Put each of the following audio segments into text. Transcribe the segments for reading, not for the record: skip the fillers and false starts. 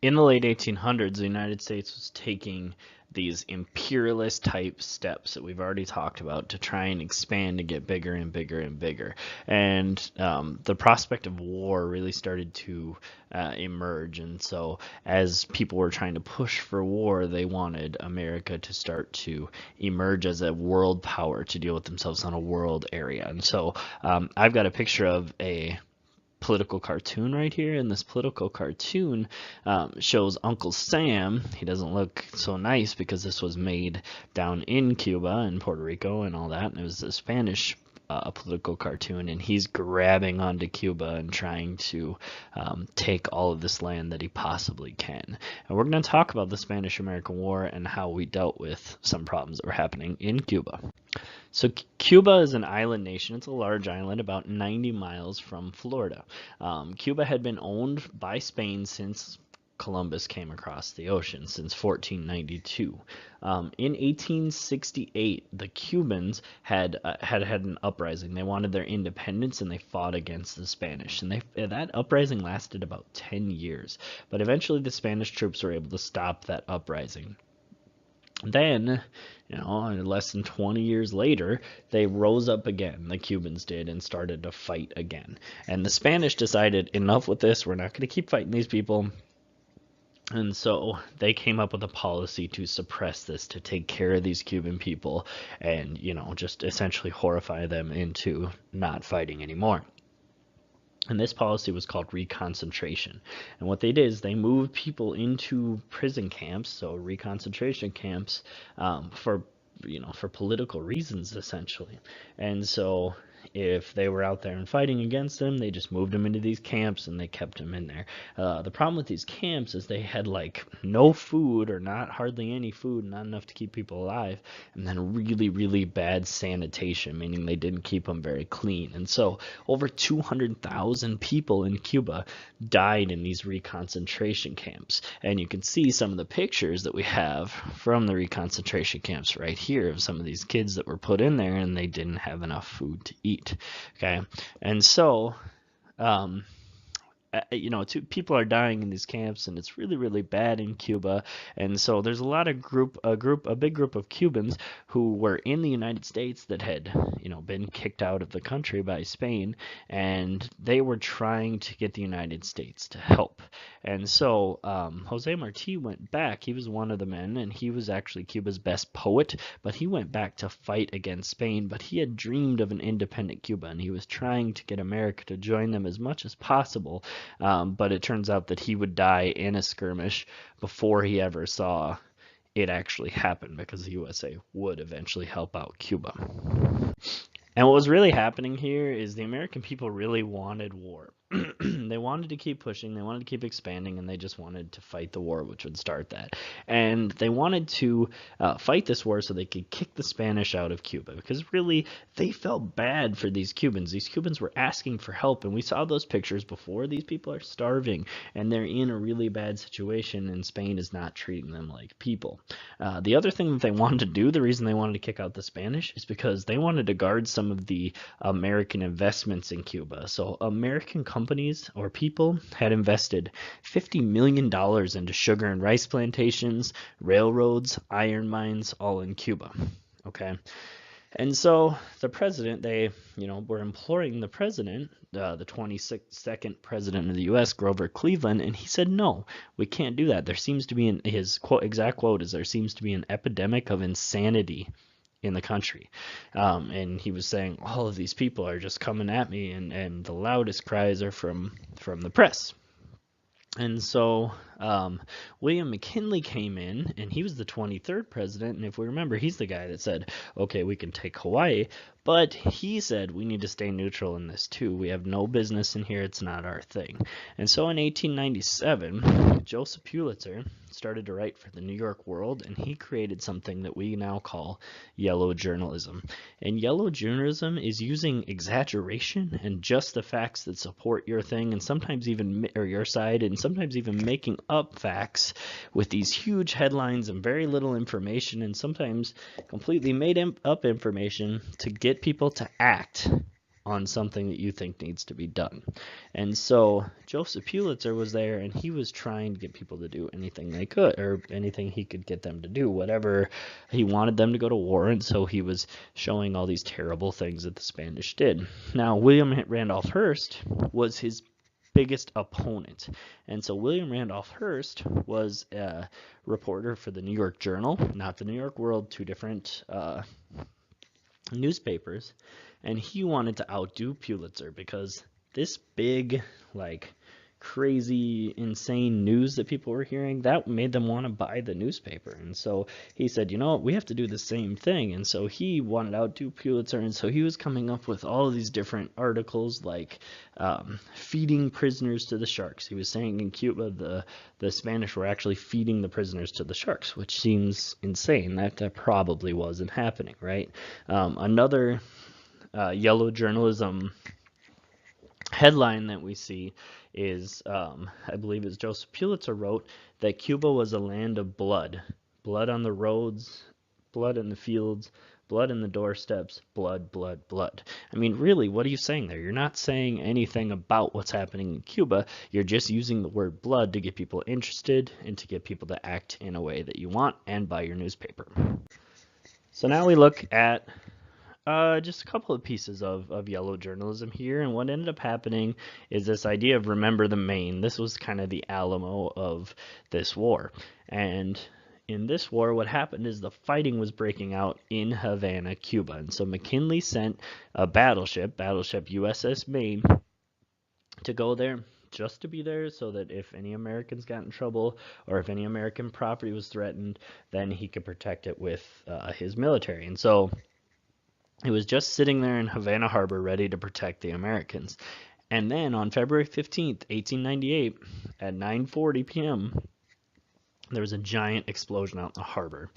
In the late 1800s, the United States was taking these imperialist type steps that we've already talked about to try and expand and get bigger and bigger and bigger. And the prospect of war really started to emerge. And so, as people were trying to push for war, they wanted America to start to emerge as a world power to deal with themselves on a world area. And so, I've got a picture of a political cartoon right here, and this political cartoon shows Uncle Sam. He doesn't look so nice because this was made down in Cuba and Puerto Rico and all that, and it was a Spanish political cartoon, and he's grabbing onto Cuba and trying to take all of this land that he possibly can. And we're going to talk about the Spanish-American War and how we dealt with some problems that were happening in Cuba. So Cuba is an island nation. It's a large island about 90 miles from Florida. Cuba had been owned by Spain since Columbus came across the ocean, since 1492. In 1868, the Cubans had an uprising. They wanted their independence, and they fought against the Spanish. And that uprising lasted about 10 years. But eventually, the Spanish troops were able to stop that uprising. Then, less than 20 years later, they rose up again, the Cubans did, and started to fight again. And the Spanish decided, enough with this, we're not going to keep fighting these people. And so they came up with a policy to suppress this, to take care of these Cuban people and, just essentially horrify them into not fighting anymore. And this policy was called reconcentration. And what they did is they moved people into prison camps, so reconcentration camps, for political reasons, essentially. And so if they were out there and fighting against them, they just moved them into these camps and they kept them in there. The problem with these camps is they had like no food, or not hardly any food, not enough to keep people alive, and then really, really bad sanitation, meaning they didn't keep them very clean. And so over 200,000 people in Cuba died in these reconcentration camps. And you can see some of the pictures that we have from the reconcentration camps right here of some of these kids that were put in there and they didn't have enough food to eat. Okay, and so people are dying in these camps, and it's really, really bad in Cuba. And so there's a big group of Cubans who were in the United States that had, been kicked out of the country by Spain, and they were trying to get the United States to help. And so Jose Marti went back. He was one of the men, and he was actually Cuba's best poet, but he went back to fight against Spain. But he had dreamed of an independent Cuba, and he was trying to get America to join them as much as possible. But it turns out that he would die in a skirmish before he ever saw it actually happen, because the USA would eventually help out Cuba. And what was really happening here is the American people really wanted war. They wanted to keep pushing, they wanted to keep expanding, and they just wanted to fight the war, which would start that. And they wanted to fight this war so they could kick the Spanish out of Cuba, because really they felt bad for these Cubans. These Cubans were asking for help, and we saw those pictures before. These people are starving, and they're in a really bad situation, and Spain is not treating them like people. The other thing that they wanted to do, the reason they wanted to kick out the Spanish, is because they wanted to guard some of the American investments in Cuba. So American companies or people had invested $50 million into sugar and rice plantations, railroads, iron mines, all in Cuba. Okay. And so the president, they, were imploring the president, the 22nd president of the U.S., Grover Cleveland, and he said, no, we can't do that. There seems to be, his exact quote is, there seems to be an epidemic of insanity in the country. And he was saying, all of these people are just coming at me, and the loudest cries are from the press. And so William McKinley came in, and he was the 23rd president. And if we remember, he's the guy that said, okay, we can take Hawaii. But he said, we need to stay neutral in this too. We have no business in here. It's not our thing. And so in 1897, Joseph Pulitzer started to write for the New York World, and he created something that we now call yellow journalism. And yellow journalism is using exaggeration and just the facts that support your thing, and sometimes even, or your side, and sometimes even making up facts with these huge headlines and very little information, and sometimes completely made up information to get people to act on something that you think needs to be done. And so Joseph Pulitzer was there, and he was trying to get people to do anything they could, or anything he could get them to do, whatever he wanted them to go to war. And so he was showing all these terrible things that the Spanish did. Now, William Randolph Hearst was his biggest opponent. And so William Randolph Hearst was a reporter for the New York Journal, not the New York World, two different newspapers, and he wanted to outdo Pulitzer because this big, like, crazy, insane news that people were hearing, that made them want to buy the newspaper. And so he said, you know, we have to do the same thing. And so he wanted to outdo Pulitzer, and so he was coming up with all of these different articles, like feeding prisoners to the sharks. He was saying in Cuba the Spanish were actually feeding the prisoners to the sharks, which seems insane. That probably wasn't happening, right? Another yellow journalism headline that we see is, I believe it's Joseph Pulitzer wrote that Cuba was a land of blood. Blood on the roads, blood in the fields, blood in the doorsteps, blood, blood, blood. I mean, really, what are you saying there? You're not saying anything about what's happening in Cuba. You're just using the word blood to get people interested and to get people to act in a way that you want and buy your newspaper. So now we look at just a couple of pieces of yellow journalism here, and what ended up happening is this idea of remember the Maine. This was kind of the Alamo of this war, and in this war what happened is the fighting was breaking out in Havana, Cuba, and so McKinley sent a battleship USS Maine, to go there, just to be there, so that if any Americans got in trouble or if any American property was threatened, then he could protect it with his military. And so it was just sitting there in Havana Harbor ready to protect the Americans. And then on February 15th, 1898, at 9:40 p.m., there was a giant explosion out in the harbor,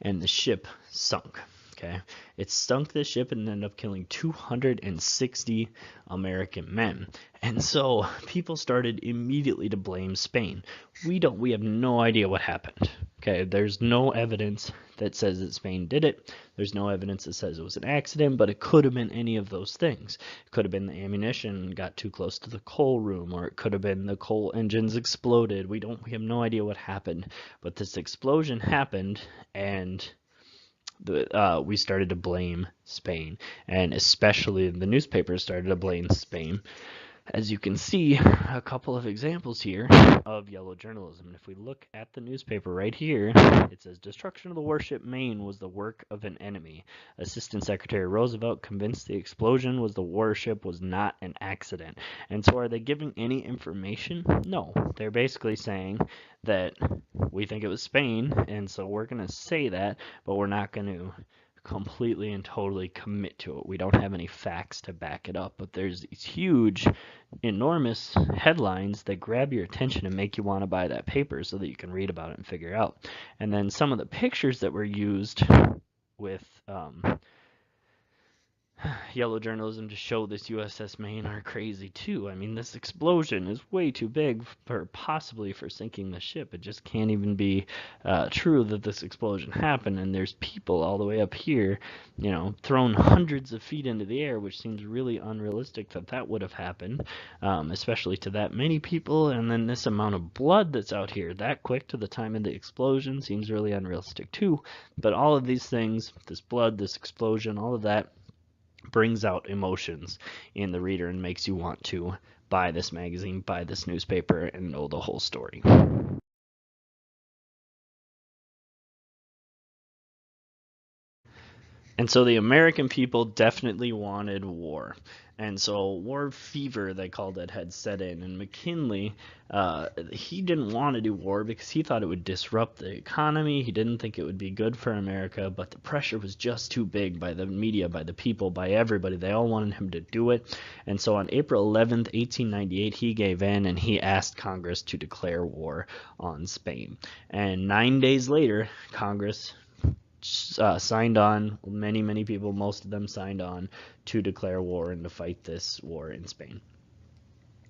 and the ship sunk. Okay, it sunk the ship and ended up killing 260 American men. And so people started immediately to blame Spain. We have no idea what happened. Okay, there's no evidence that says that Spain did it. There's no evidence that says it was an accident, but it could have been any of those things. It could have been the ammunition got too close to the coal room, or it could have been the coal engines exploded. We have no idea what happened, but this explosion happened, and we started to blame Spain, and especially the newspapers started to blame Spain. As you can see, a couple of examples here of yellow journalism. And if we look at the newspaper right here, it says, destruction of the warship Maine was the work of an enemy. Assistant Secretary Roosevelt convinced the explosion was the warship was not an accident. And so are they giving any information? No. They're basically saying that we think it was Spain, and so we're going to say that, but we're not going to completely and totally commit to it. We don't have any facts to back it up, but there's these huge, enormous headlines that grab your attention and make you want to buy that paper so that you can read about it and figure it out. And then some of the pictures that were used with yellow journalism to show this USS Maine are crazy too. I mean, this explosion is way too big possibly for sinking the ship. It just can't even be true that this explosion happened, and there's people all the way up here, you know, thrown hundreds of feet into the air, which seems really unrealistic that would have happened, especially to that many people. And then this amount of blood that's out here that quick to the time of the explosion seems really unrealistic too. But all of these things, this blood, this explosion, all of that brings out emotions in the reader and makes you want to buy this magazine, buy this newspaper, and know the whole story. And so the American people definitely wanted war. And so war fever, they called it, had set in. And McKinley, he didn't want to do war because he thought it would disrupt the economy. He didn't think it would be good for America, but the pressure was just too big by the media, by the people, by everybody. They all wanted him to do it. And so on April 11th, 1898, he gave in and he asked Congress to declare war on Spain. And 9 days later, Congress signed on, many people, most of them signed on to declare war and to fight this war in Spain.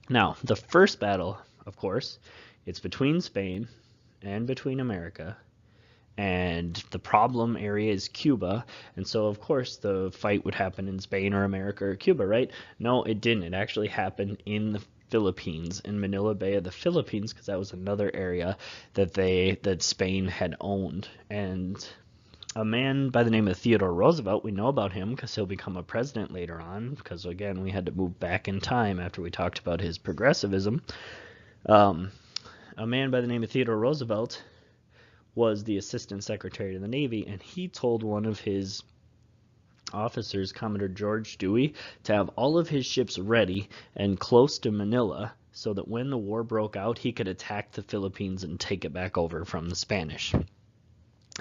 Now, the first battle, of course, it's between Spain and between America, and the problem area is Cuba, and so of course the fight would happen in Spain or America or Cuba, right? No, it didn't. It actually happened in the Philippines, in Manila Bay of the Philippines, because that was another area that Spain had owned. And a man by the name of Theodore Roosevelt, we know about him because he'll become a president later on, because again we had to move back in time after we talked about his progressivism. A man by the name of Theodore Roosevelt was the Assistant Secretary of the Navy, and he told one of his officers, Commodore George Dewey, to have all of his ships ready and close to Manila so that when the war broke out, he could attack the Philippines and take it back over from the Spanish.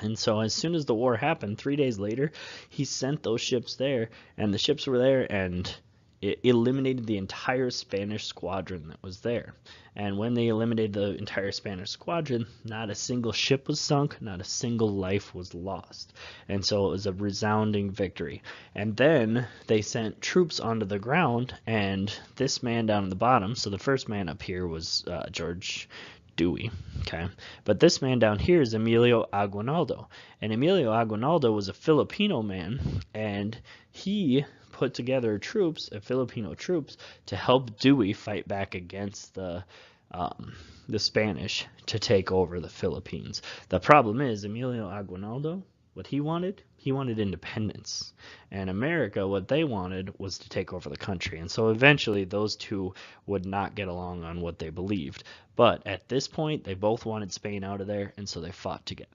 And so as soon as the war happened, 3 days later, he sent those ships there, and the ships were there, and it eliminated the entire Spanish squadron that was there. And when they eliminated the entire Spanish squadron, not a single ship was sunk, not a single life was lost. And so it was a resounding victory. And then they sent troops onto the ground, and this man down at the bottom, so the first man up here was George Dewey, okay? But this man down here is Emilio Aguinaldo. And Emilio Aguinaldo was a Filipino man, and he put together troops, Filipino troops, to help Dewey fight back against the Spanish to take over the Philippines. The problem is Emilio Aguinaldo, what he wanted independence. And America, what they wanted was to take over the country. And so eventually those two would not get along on what they believed. But at this point, they both wanted Spain out of there, and so they fought together.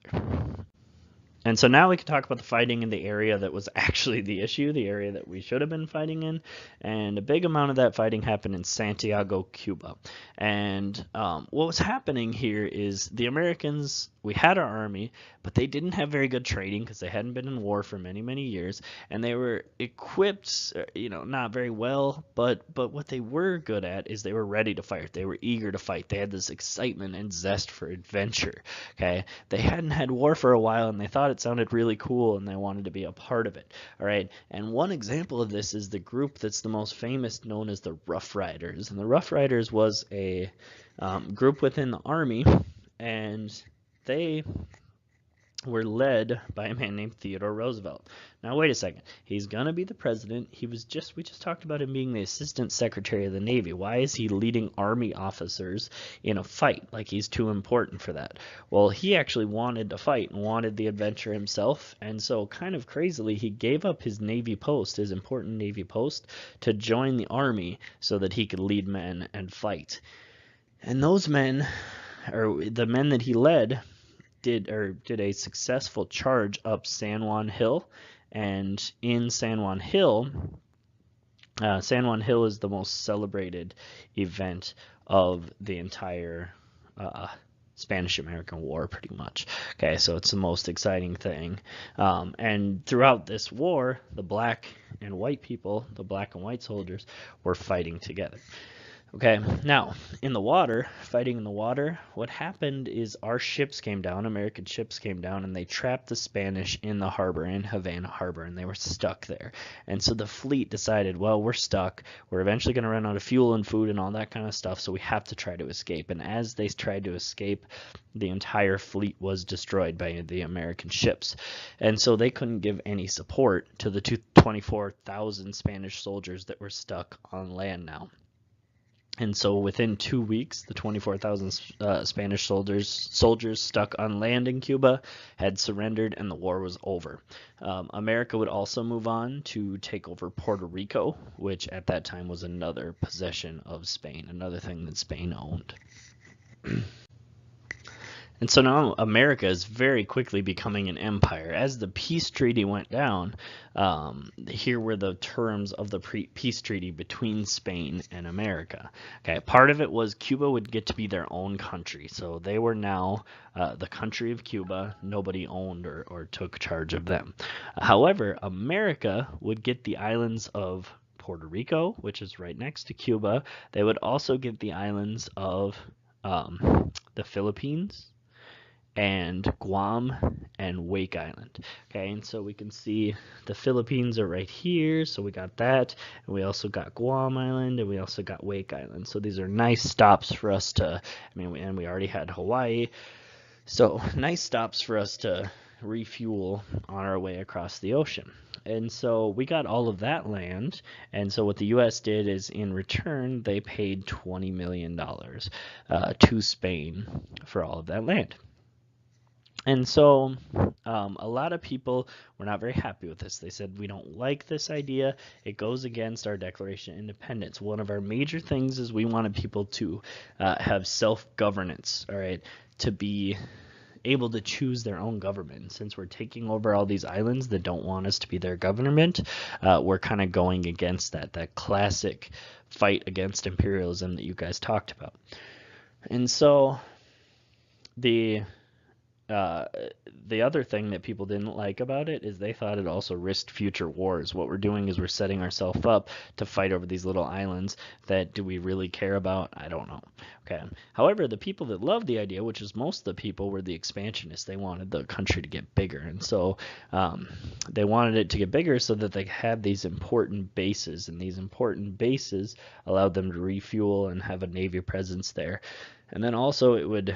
And so now we can talk about the fighting in the area that was actually the issue, the area that we should have been fighting in. And a big amount of that fighting happened in Santiago, Cuba. And what was happening here is the Americans, we had our army, but they didn't have very good training because they hadn't been in war for many, many years. And they were equipped, not very well, but what they were good at is they were ready to fight. They were eager to fight. They had this excitement and zest for adventure, okay? They hadn't had war for a while, and they thought it sounded really cool, and they wanted to be a part of it, all right? And one example of this is the group that's the most famous, known as the Rough Riders. And the Rough Riders was a group within the army, and they were led by a man named Theodore Roosevelt. Now wait a second. He's gonna be the president. We just talked about him being the Assistant Secretary of the Navy. Why is he leading army officers in a fight? Like he's too important for that. Well, he actually wanted to fight and wanted the adventure himself, and so kind of crazily he gave up his Navy post, his important Navy post, to join the army so that he could lead men and fight. And those men, or the men that he led, did a successful charge up San Juan Hill. And in San Juan Hill is the most celebrated event of the entire Spanish-American War, pretty much. Okay, so it's the most exciting thing. And throughout this war, the black and white people, the black and white soldiers, were fighting together. Okay, now, fighting in the water, what happened is our ships came down, American ships came down, and they trapped the Spanish in the harbor, in Havana Harbor, and they were stuck there. And so the fleet decided, well, we're stuck, we're eventually going to run out of fuel and food and all that kind of stuff, so we have to try to escape. And as they tried to escape, the entire fleet was destroyed by the American ships. And so they couldn't give any support to the 24,000 Spanish soldiers that were stuck on land now. And so within 2 weeks, the 24,000 Spanish soldiers stuck on land in Cuba had surrendered, and the war was over. America would also move on to take over Puerto Rico, which at that time was another possession of Spain, another thing that Spain owned. And so now America is very quickly becoming an empire. As the peace treaty went down, here were the terms of the peace treaty between Spain and America. Okay, part of it was Cuba would get to be their own country. So they were now the country of Cuba. Nobody owned or took charge of them. However, America would get the islands of Puerto Rico, which is right next to Cuba. They would also get the islands of the Philippines, and Guam and Wake Island. Okay, and so we can see the Philippines are right here, so we got that, and we also got Guam Island, and we also got Wake Island. So these are nice stops for us to, and we already had Hawaii. So nice stops for us to refuel on our way across the ocean. And so we got all of that land. And so what the U.S. did is in return, they paid $20 million to Spain for all of that land. And so a lot of people were not very happy with this. They said, we don't like this idea. It goes against our Declaration of Independence. One of our major things is we wanted people to have self-governance, all right, to be able to choose their own government. Since we're taking over all these islands that don't want us to be their government, we're kind of going against that classic fight against imperialism that you guys talked about. And so the other thing that people didn't like about it is they thought it also risked future wars. What we're doing is we're setting ourselves up to fight over these little islands that do we really care about? I don't know. Okay. However, the people that loved the idea, which is most of the people, were the expansionists. They wanted the country to get bigger. And so they wanted it to get bigger so that they had these important bases. And these important bases allowed them to refuel and have a Navy presence there. And then also it would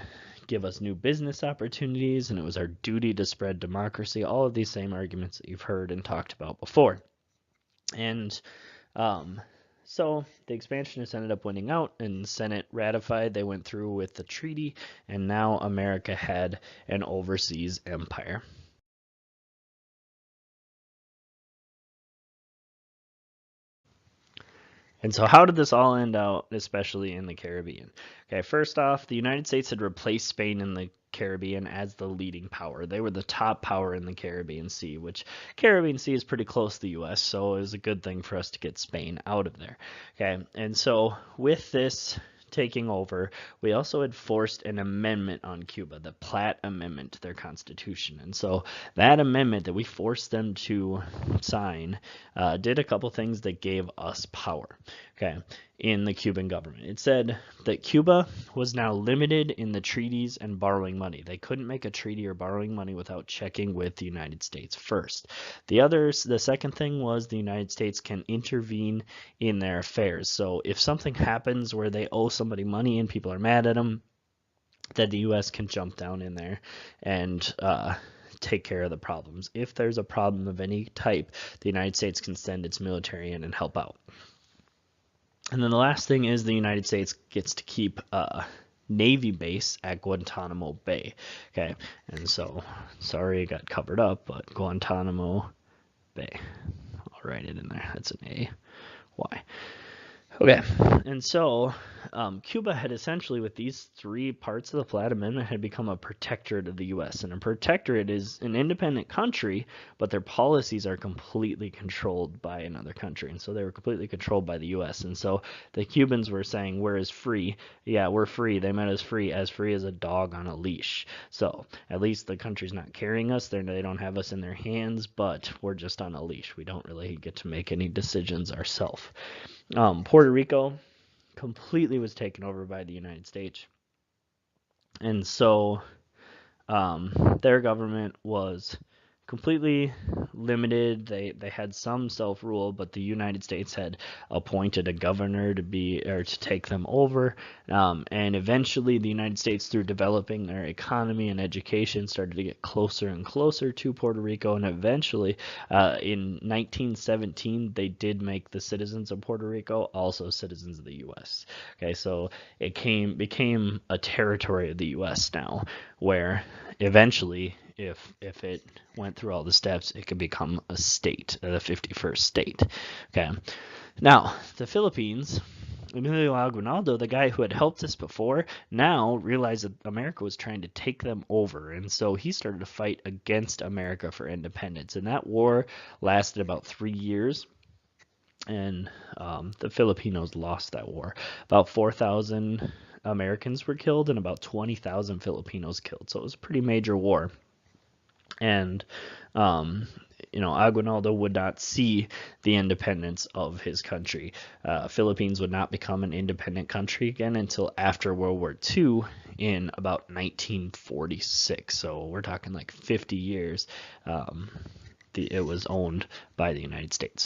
give us new business opportunities, and it was our duty to spread democracy, all of these same arguments that you've heard and talked about before. And so the expansionists ended up winning out, and the Senate ratified. They went through with the treaty, and now America had an overseas empire. And so how did this all end out, especially in the Caribbean? Okay, first off, the United States had replaced Spain in the Caribbean as the leading power. They were the top power in the Caribbean Sea, which Caribbean Sea is pretty close to the U.S., so it was a good thing for us to get Spain out of there. Okay, and so with this taking over, we also had forced an amendment on Cuba, the Platt Amendment to their constitution. And so that amendment that we forced them to sign did a couple things that gave us power, okay, in the Cuban government. It said that Cuba was now limited in the treaties and borrowing money. They couldn't make a treaty or borrowing money without checking with the United States first. The second thing was the United States can intervene in their affairs. So if something happens where they owe somebody money and people are mad at them, that the U.S. can jump down in there and take care of the problems. If there's a problem of any type, the United States can send its military in and help out. And then the last thing is the United States gets to keep a Navy base at Guantanamo Bay. Okay, and so, sorry it got covered up, but Guantanamo Bay. I'll write it in there. That's an A. Y. Okay, and so Cuba had essentially, with these three parts of the Platt Amendment, had become a protectorate of the U.S. And a protectorate is an independent country, but their policies are completely controlled by another country. And so they were completely controlled by the U.S. And so the Cubans were saying, we're as free. Yeah, we're free. They meant as free as a dog on a leash. So at least the country's not carrying us. They don't have us in their hands, but we're just on a leash. We don't really get to make any decisions ourselves. Puerto Rico completely was taken over by the United States. And so their government was completely limited. They had some self-rule, but the United States had appointed a governor to take them over. And eventually the United States, through developing their economy and education, started to get closer and closer to Puerto Rico. And eventually in 1917, they did make the citizens of Puerto Rico also citizens of the U.S. Okay, so it became a territory of the U.S. now, where eventually, if it went through all the steps, it could become a state, the 51st state. Okay. Now, the Philippines, Emilio Aguinaldo, the guy who had helped us before, now realized that America was trying to take them over. And so he started to fight against America for independence. And that war lasted about 3 years. And the Filipinos lost that war. About 4,000 Americans were killed and about 20,000 Filipinos killed. So it was a pretty major war. And Aguinaldo would not see the independence of his country. Philippines would not become an independent country again until after World War II in about 1946. So we're talking like 50 years. It was owned by the United States.